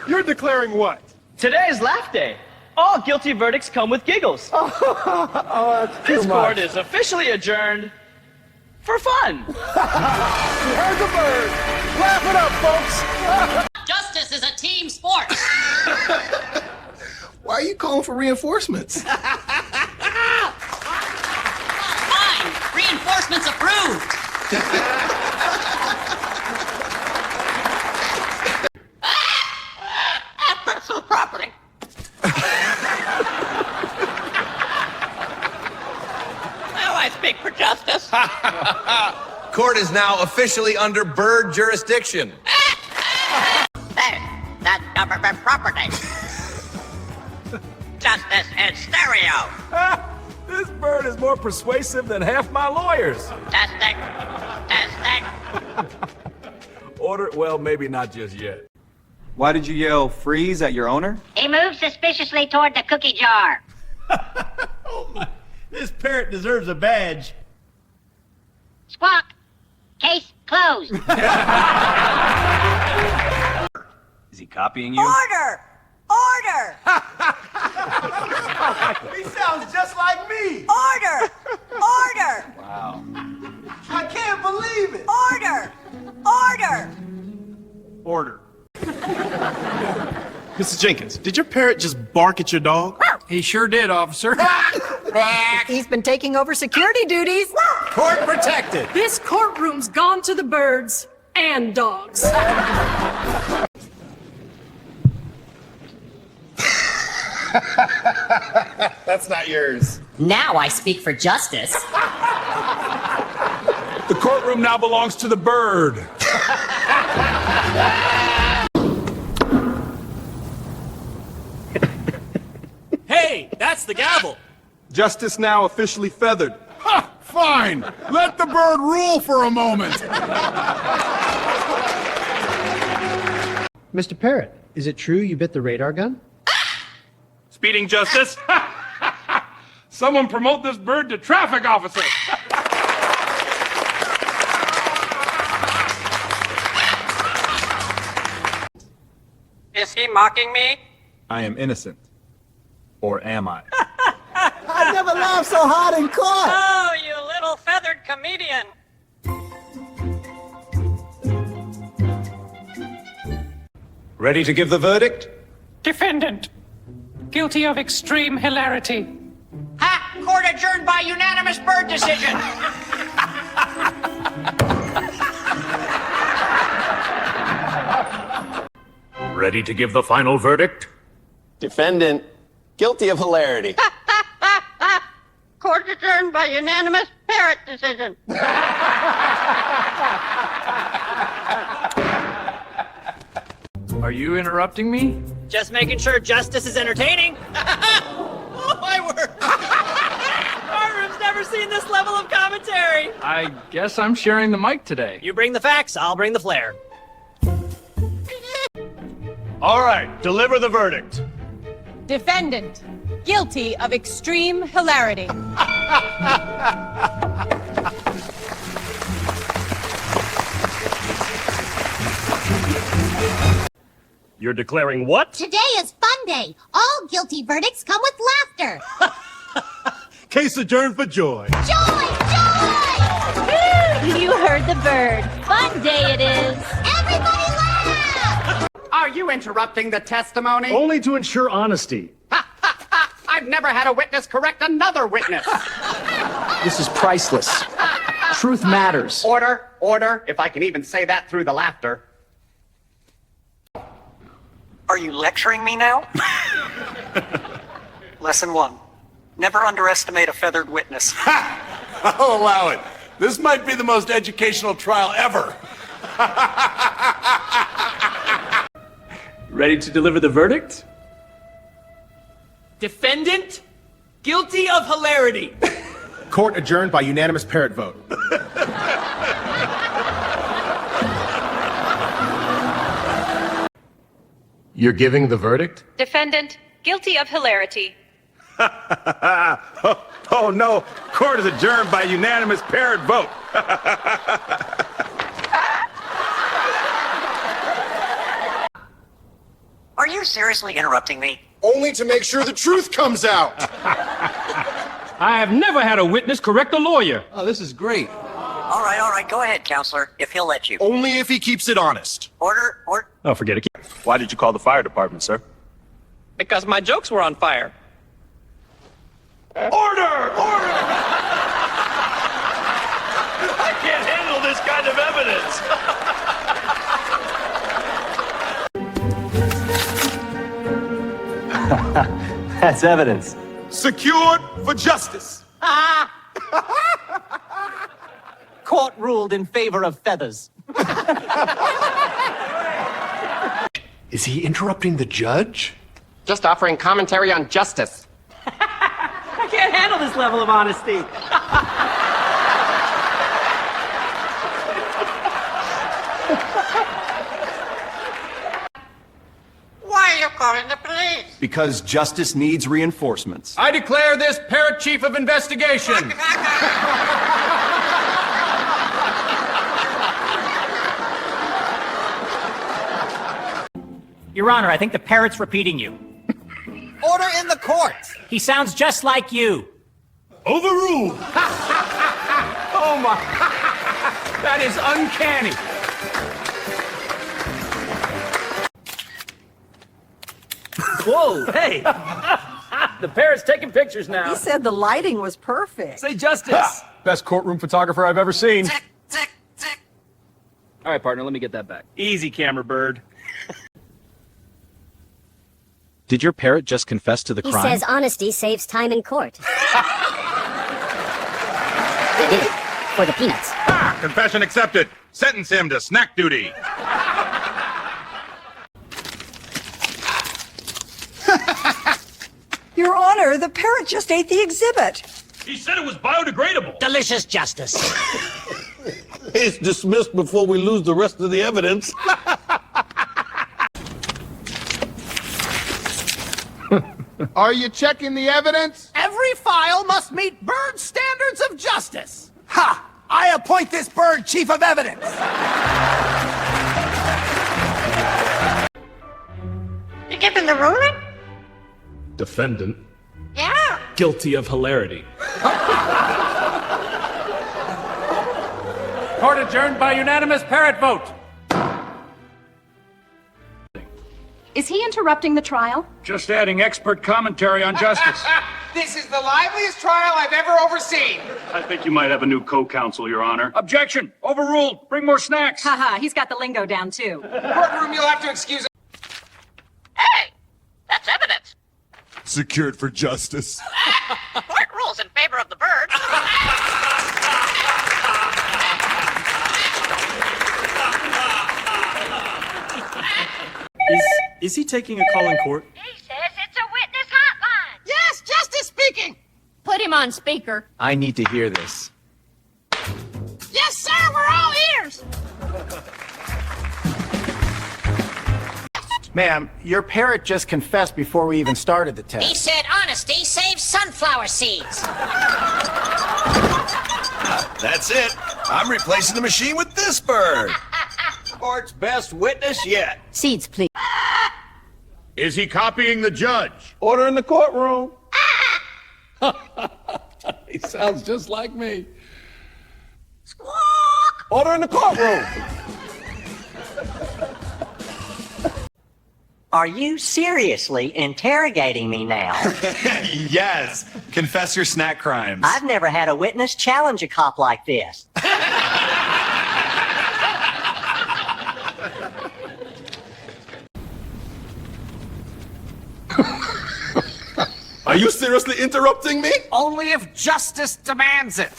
You're declaring what? Today is laugh day. All guilty verdicts come with giggles. Oh, that's too This much. court is officially adjourned for fun. You heard the bird. Laugh it up, folks. Justice is a team sport. Why are you calling for reinforcements? Fine. Reinforcements approved. Personal property. Now I speak for justice. Court is now officially under bird jurisdiction. Hey, that's government property. Justice in stereo. This bird is more persuasive than half my lawyers. Testing. Testing. Order? Well, maybe not just yet. Why did you yell freeze at your owner? He moved suspiciously toward the cookie jar. Oh my, this parrot deserves a badge. Squawk. Case closed. Is he copying you? Order! Order! He sounds just like me. Order! Order! Wow. I can't believe it. Order! Order! Order. Mr. Jenkins, did your parrot just bark at your dog? He sure did, officer. He's been taking over security duties. Court protected. This courtroom's gone to the birds and dogs. That's not yours. Now I speak for justice. The courtroom now belongs to the bird. Hey, that's the gavel. Justice now officially feathered. Ha! Fine. Let the bird rule for a moment. Mr. Parrot, is it true you bit the radar gun? Speeding justice. Someone promote this bird to traffic officer. Is he mocking me? I am innocent. Or am I? I never laughed so hard in court! Oh, you little feathered comedian. Ready to give the verdict? Defendant. Guilty of extreme hilarity. Ha! Court adjourned by unanimous bird decision. Ready to give the final verdict? Defendant, guilty of hilarity. Court adjourned by unanimous parrot decision. Are you interrupting me? Just making sure justice is entertaining. Oh, my word. Courtroom's never seen this level of commentary. I guess I'm sharing the mic today. You bring the facts, I'll bring the flair. All right, deliver the verdict. Defendant. Guilty of extreme hilarity. You're declaring what? Today is fun day. All guilty verdicts come with laughter. Case adjourned for joy. Joy! Joy! You heard the bird. Fun day it is. Everybody laugh! Are you interrupting the testimony? Only to ensure honesty. I've never had a witness correct another witness. This is priceless. Truth matters. Order, order, if I can even say that through the laughter. Are you lecturing me now? Lesson 1. Never underestimate a feathered witness. I'll allow it. This might be the most educational trial ever. Ready to deliver the verdict? Defendant, guilty of hilarity. Court adjourned by unanimous parrot vote. You're giving the verdict? Defendant. Guilty of hilarity. Oh no, court is adjourned by unanimous parrot vote. Are you seriously interrupting me? Only to make sure the truth comes out. I have never had a witness correct a lawyer. Oh, this is great. All right, go ahead, counselor, if he'll let you. Only if he keeps it honest. Order. Oh, forget it. Why did you call the fire department, sir? Because my jokes were on fire. Order! I can't handle this kind of evidence. That's evidence. Secured for justice. Court ruled in favor of feathers. Is he interrupting the judge? Just offering commentary on justice. I can't handle this level of honesty. Why are you calling the police? Because justice needs reinforcements. I declare this Parrot Chief of Investigation. Your Honor, I think the parrot's repeating you. Order in the court. He sounds just like you. Overruled. Oh my. That is uncanny. Whoa, hey. The parrot's taking pictures now. He said the lighting was perfect. Say justice. Best courtroom photographer I've ever seen. All right, partner, let me get that back. Easy, camera bird. Did your parrot just confess to the He crime? says honesty saves time in court. I did it. For the peanuts. Confession accepted. Sentence him to snack duty. Your Honor, the parrot just ate the exhibit. He said it was biodegradable. Delicious justice. It's dismissed before we lose the rest of the evidence. Are you checking the evidence? Every file must meet Bird standards of justice. Ha! I appoint this Bird chief of evidence. You given the ruling? Defendant. Yeah. Guilty of hilarity. Court adjourned by unanimous parrot vote. Is he interrupting the trial? Just adding expert commentary on justice. This is the liveliest trial I've ever overseen. I think you might have a new co-counsel, Your Honor. Objection. Overruled. Bring more snacks. Haha, he's got the lingo down too. Courtroom, you'll have to excuse. Hey, that's evidence. Secured for justice. Court rules in favor of the bird. Is he taking a call in court? He says it's a witness hotline. Yes, justice speaking. Put him on speaker. I need to hear this. Yes, sir, we're all ears. Ma'am, your parrot just confessed before we even started the He test. said honesty saves sunflower seeds. That's it. I'm replacing the machine with this bird. Court's best witness yet. Seeds, please. Is he copying the judge? Order in the courtroom. He sounds just like me. Squawk! Order in the courtroom. Are you seriously interrogating me now? Yes. Confess your snack crimes. I've never had a witness challenge a cop like this. Are you seriously interrupting me? Only if justice demands it.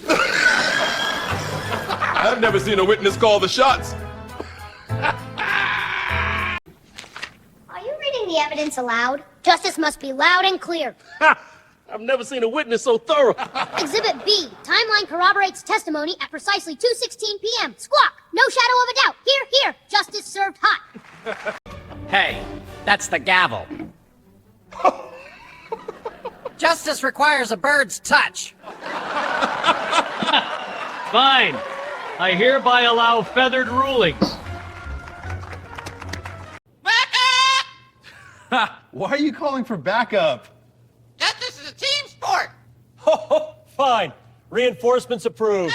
I've never seen a witness call the shots. Are you reading the evidence aloud? Justice must be loud and clear. I've never seen a witness so thorough. Exhibit B. Timeline corroborates testimony at precisely 2:16 p.m. Squawk. No shadow of a doubt. Here, here. Justice served hot. Hey, that's the gavel. Justice requires a bird's touch. Fine. I hereby allow feathered rulings. Why are you calling for backup? Justice is a team sport. Fine. Reinforcements approved.